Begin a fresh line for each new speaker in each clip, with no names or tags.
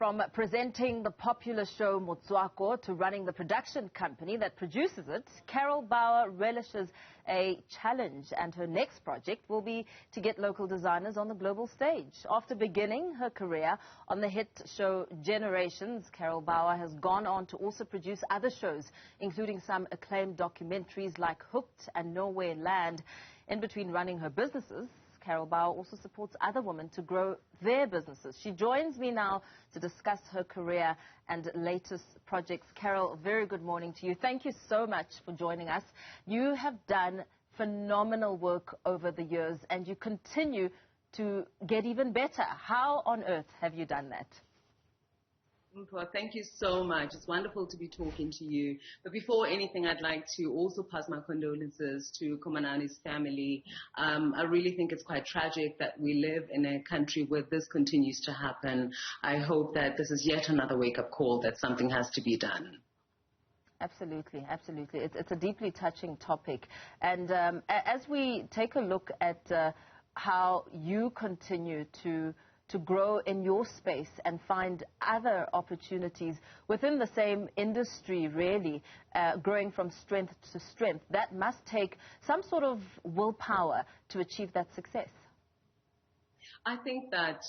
From presenting the popular show Motswako to running the production company that produces it, Carol Bouwer relishes a challenge, and her next project will be to get local designers on the global stage. After beginning her career on the hit show Generations, Carol Bouwer has gone on to also produce other shows, including some acclaimed documentaries like Hooked and Nowhere Land. In between running her businesses, Carol Bouwer also supports other women to grow their businesses. She joins me now to discuss her career and latest projects. Carol, very good morning to you. Thank you so much for joining us. You have done phenomenal work over the years, and you continue to get even better. How on earth have you done that?
Thank you so much. It's wonderful to be talking to you. But before anything, I'd like to also pass my condolences to Komanani's family. I really think it's quite tragic that we live in a country where this continues to happen. I hope that this is yet another wake-up call that something has to be done.
Absolutely, absolutely. It's a deeply touching topic. And as we take a look at how you continue to grow in your space and find other opportunities within the same industry, really, growing from strength to strength, that must take some sort of willpower to achieve that success.
I think that,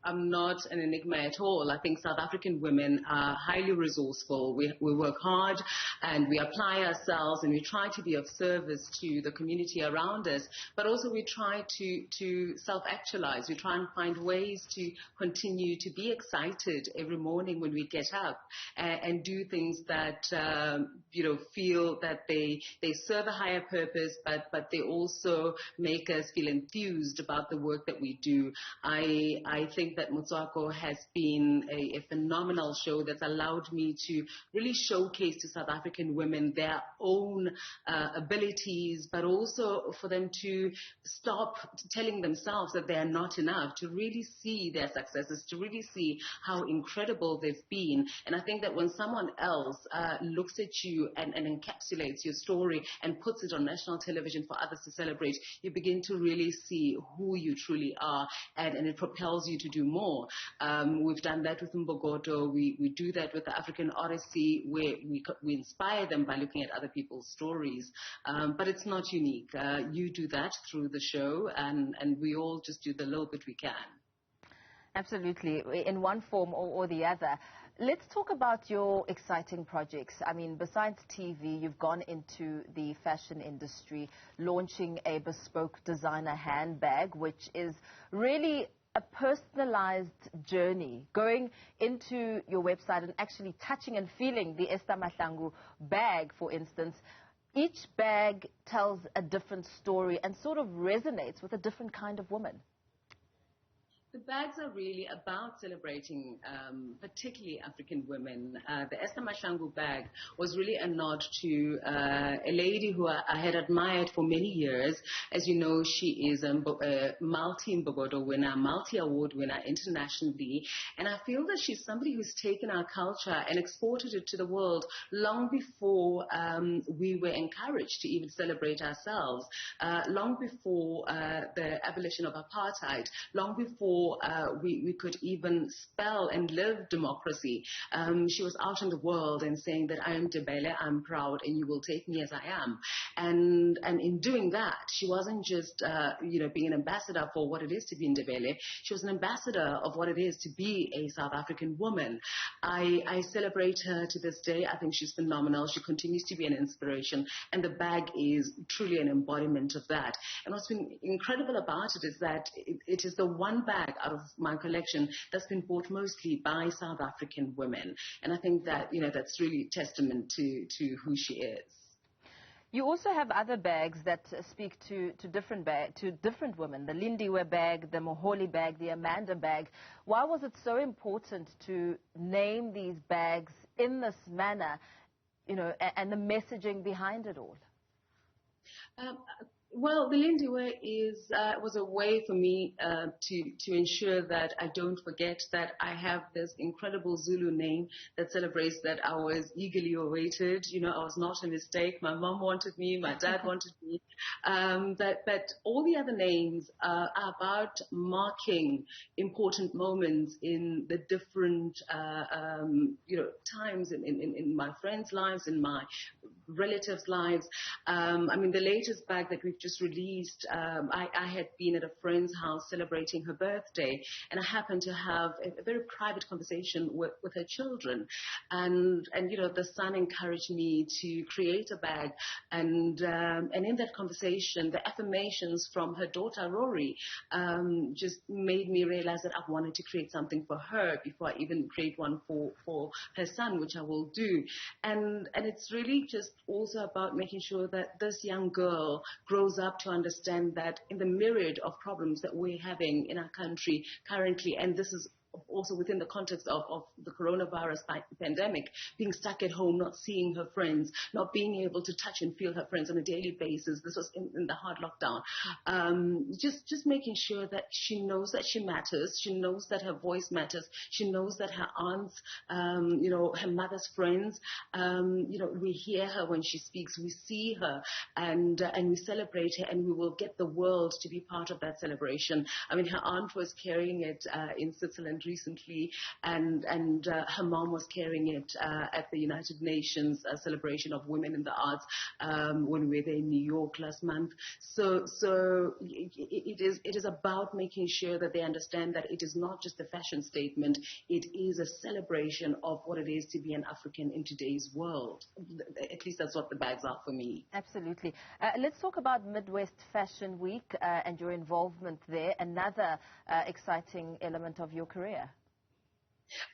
I'm not an enigma at all. I think South African women are highly resourceful. We work hard and we apply ourselves and we try to be of service to the community around us, but also we try to self-actualize. We try and find ways to continue to be excited every morning when we get up and do things that, feel that they serve a higher purpose, but they also make us feel enthused about the work that we do. I think that Motswako has been a phenomenal show that's allowed me to really showcase to South African women their own abilities, but also for them to stop telling themselves that they are not enough, to really see their successes, to really see how incredible they've been. And I think that when someone else looks at you and encapsulates your story and puts it on national television for others to celebrate, you begin to really see who you truly are, and it propels you to do more. We've done that with Mbogoto. We do that with the African Odyssey, where we inspire them by looking at other people's stories. But it's not unique. You do that through the show, and we all just do the little bit we can.
Absolutely, in one form or the other. Let's talk about your exciting projects. I mean, besides TV, you've gone into the fashion industry, launching a bespoke designer handbag, which is really a personalized journey, going into your website and actually touching and feeling the Esther Mahlangu bag, for instance. Each bag tells a different story and sort of resonates with a different kind of woman.
The bags are really about celebrating particularly African women. The Esther Mahlangu bag was really a nod to a lady who I had admired for many years. As you know, she is a multi-Mbogoto winner, multi-award winner internationally. And I feel that she's somebody who's taken our culture and exported it to the world long before we were encouraged to even celebrate ourselves, long before the abolition of apartheid, long before we could even spell and live democracy. She was out in the world and saying that I am Ndebele, I'm proud, and you will take me as I am. And in doing that, she wasn't just being an ambassador for what it is to be Ndebele. She was an ambassador of what it is to be a South African woman. I celebrate her to this day. I think she's phenomenal. She continues to be an inspiration, and the bag is truly an embodiment of that. And what's been incredible about it is that it is the one bag out of my collection that's been bought mostly by South African women. And I think that, that's really testament to who she is.
You also have other bags that speak to different women, the Lindiwe bag, the Moholi bag, the Amanda bag. Why was it so important to name these bags in this manner, and the messaging behind it all?
Well, the Lindiwe was a way for me to ensure that I don't forget that I have this incredible Zulu name that celebrates that I was eagerly awaited. You know, I was not a mistake. My mom wanted me, my dad wanted me. But all the other names are about marking important moments in the different times in my friends' lives, in my relatives' lives. I mean, the latest bag that we've just released, I had been at a friend's house celebrating her birthday, and I happened to have a very private conversation with her children. And the son encouraged me to create a bag. And in that conversation, the affirmations from her daughter, Rory, just made me realize that I wanted to create something for her before I even create one for her son, which I will do. And it's really just also about making sure that this young girl grows up to understand that in the myriad of problems that we're having in our country currently, and this is also within the context of the coronavirus pandemic, being stuck at home, not seeing her friends, not being able to touch and feel her friends on a daily basis. This was in the hard lockdown. Just making sure that she knows that she matters. She knows that her voice matters. She knows that her aunts, her mother's friends, we hear her when she speaks. We see her and we celebrate her, and we will get the world to be part of that celebration. I mean, her aunt was carrying it in Switzerland recently, and her mom was carrying it at the United Nations celebration of women in the arts when we were there in New York last month. So it is about making sure that they understand that it is not just a fashion statement. It is a celebration of what it is to be an African in today's world. At least that's what the bags are for me.
Absolutely. Let's talk about Midwest Fashion Week and your involvement there, another exciting element of your career.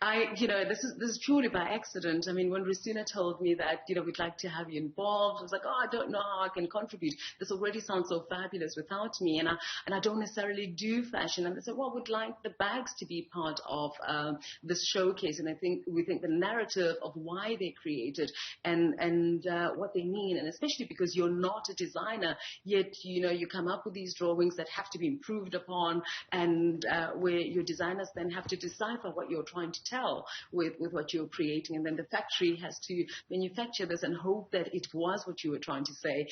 This is truly by accident. I mean, when Ristina told me that, we'd like to have you involved, I was like, I don't know how I can contribute. This already sounds so fabulous without me, and I don't necessarily do fashion. And they said, well, we'd like the bags to be part of this showcase. And we think the narrative of why they created and what they mean, and especially because you're not a designer, yet, you come up with these drawings that have to be improved upon, and where your designers then have to decipher what you're trying to tell with what you're creating, and then the factory has to manufacture this and hope that it was what you were trying to say.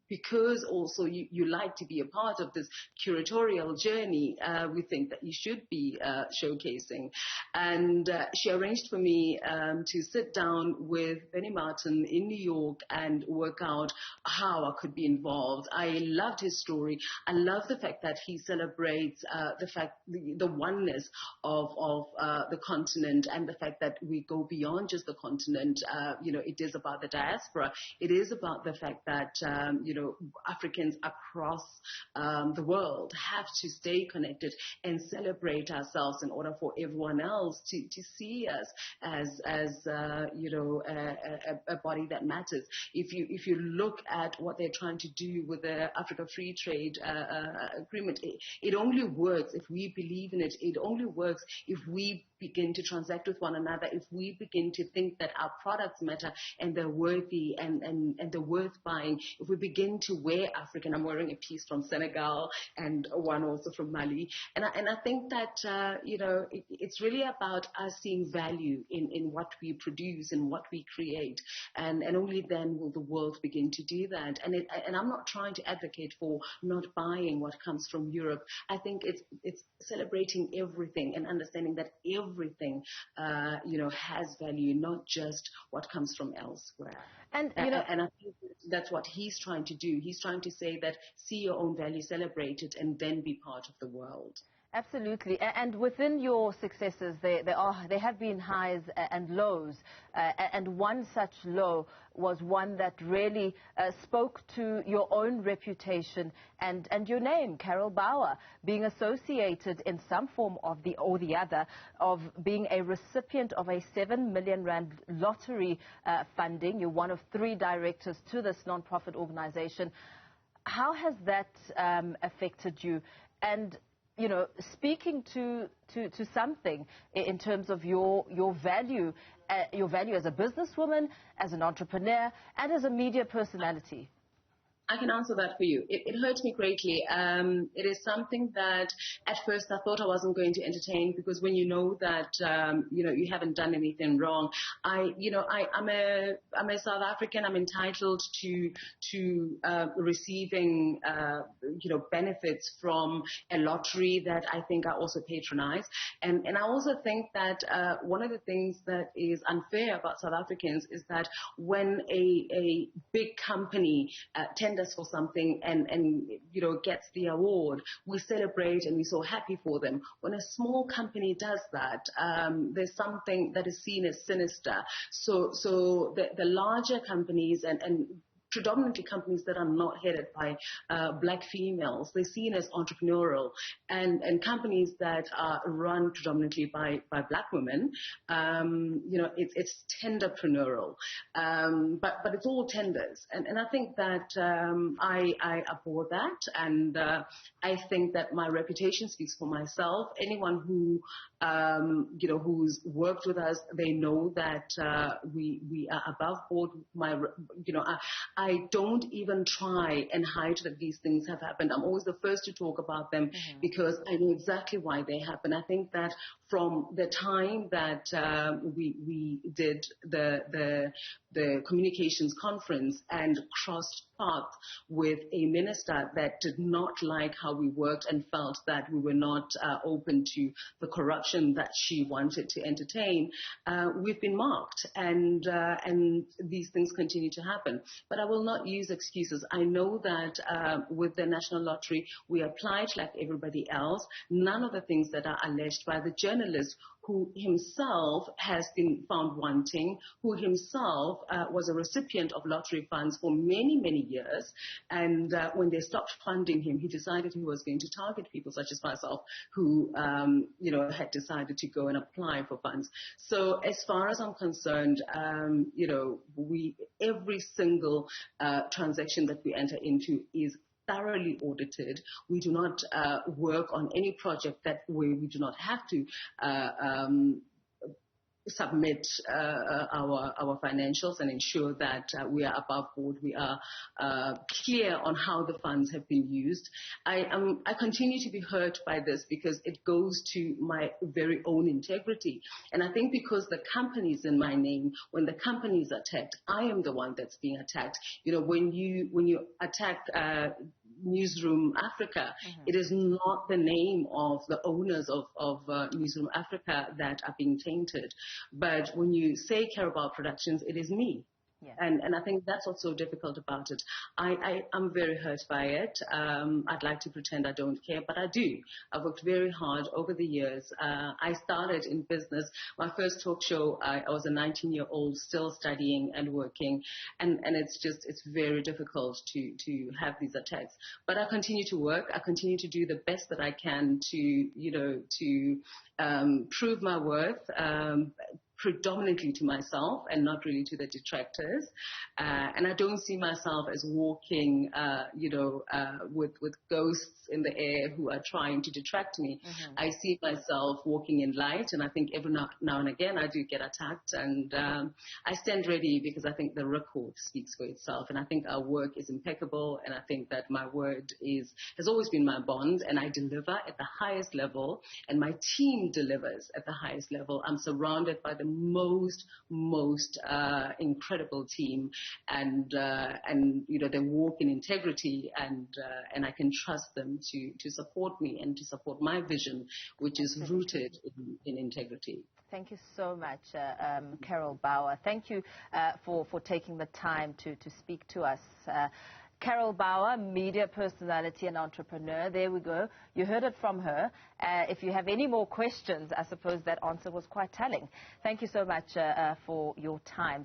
Because also you like to be a part of this curatorial journey, we think that you should be showcasing. And she arranged for me to sit down with Benny Martin in New York and work out how I could be involved. I loved his story. I love the fact that he celebrates the oneness of the continent, and the fact that we go beyond just the continent. It is about the diaspora. It is about the fact that Africans across the world have to stay connected and celebrate ourselves in order for everyone else to see us as a body that matters. If you look at what they're trying to do with the Africa Free Trade Agreement, it only works if we believe in it. It only works if we begin to transact with one another, if we begin to think that our products matter and they're worthy and they're worth buying, if we begin to wear African. I'm wearing a piece from Senegal and one also from Mali. And I think that, it's really about us seeing value in what we produce and what we create. And only then will the world begin to do that. And I'm not trying to advocate for not buying what comes from Europe. I think it's celebrating everything and understanding that everything, has value, not just what comes from elsewhere. And I think that's what he's trying to do. He's trying to say that see your own value, celebrate it, and then be part of the world.
Absolutely. And within your successes, there have been highs and lows. And one such low was one that really spoke to your own reputation and your name, Carol Bouwer, being associated in some form or the other of being a recipient of a 7 million rand lottery funding. You're one of 3 directors to this non-profit organization. How has that affected you? And you know, speaking to something in terms of your value as a businesswoman, as an entrepreneur, and as a media personality?
I can answer that for you. It hurts me greatly. It is something that at first I thought I wasn't going to entertain, because when you know that you haven't done anything wrong, I'm a South African. I'm entitled to receiving benefits from a lottery that I think I also patronize, and I also think that one of the things that is unfair about South Africans is that when a big company tenders for something and gets the award, we celebrate and we're so happy for them. When a small company does that, there's something that is seen as sinister. So the larger companies and predominantly companies that are not headed by black females, they're seen as entrepreneurial, and companies that are run predominantly by black women, it's tenderpreneurial, but it's all tenders, and I think that I abhor that, and I think that my reputation speaks for myself. Anyone who who's worked with us, they know that we are above board. I don't even try and hide that these things have happened. I'm always the first to talk about them, because I know exactly why they happen. I think that from the time that we did the communications conference and crossed paths with a minister that did not like how we worked and felt that we were not open to the corruption that she wanted to entertain, we've been marked, and these things continue to happen. But I will not use excuses. I know that with the National Lottery, we applied like everybody else. None of the things that are alleged by the journalist, who himself has been found wanting, who himself was a recipient of lottery funds for many, many years. And when they stopped funding him, he decided he was going to target people such as myself who, had decided to go and apply for funds. So as far as I'm concerned, every single transaction that we enter into is thoroughly audited. We do not work on any project that way we do not have to submit our financials and ensure that we are above board, we are clear on how the funds have been used. I continue to be hurt by this because it goes to my very own integrity. And I think because the company is in my name, when the company is attacked, I am the one that's being attacked. When you attack Newzroom Afrika, it is not the name of the owners of Newzroom Afrika that are being tainted. But when you say Carabao Productions, it is me. Yeah. And I think that's what's so difficult about it. I'm very hurt by it. I'd like to pretend I don't care, but I do. I've worked very hard over the years. I started in business. My first talk show, I was a 19-year-old still studying and working. And it's very difficult to have these attacks. But I continue to work. I continue to do the best that I can to prove my worth, predominantly to myself and not really to the detractors. And I don't see myself as walking, with ghosts in the air who are trying to detract me. I see myself walking in light, and I think every now and again I do get attacked, and I stand ready because I think the record speaks for itself, and I think our work is impeccable, and I think that my word has always been my bond, and I deliver at the highest level, and my team delivers at the highest level. I'm surrounded by the most incredible team, and they walk in integrity, and I can trust them to support me and to support my vision, which is rooted in integrity.
Thank you so much, Carol Bouwer. Thank you for taking the time to speak to us. Carol Bouwer, media personality and entrepreneur. There we go. You heard it from her. If you have any more questions, I suppose that answer was quite telling. Thank you so much for your time.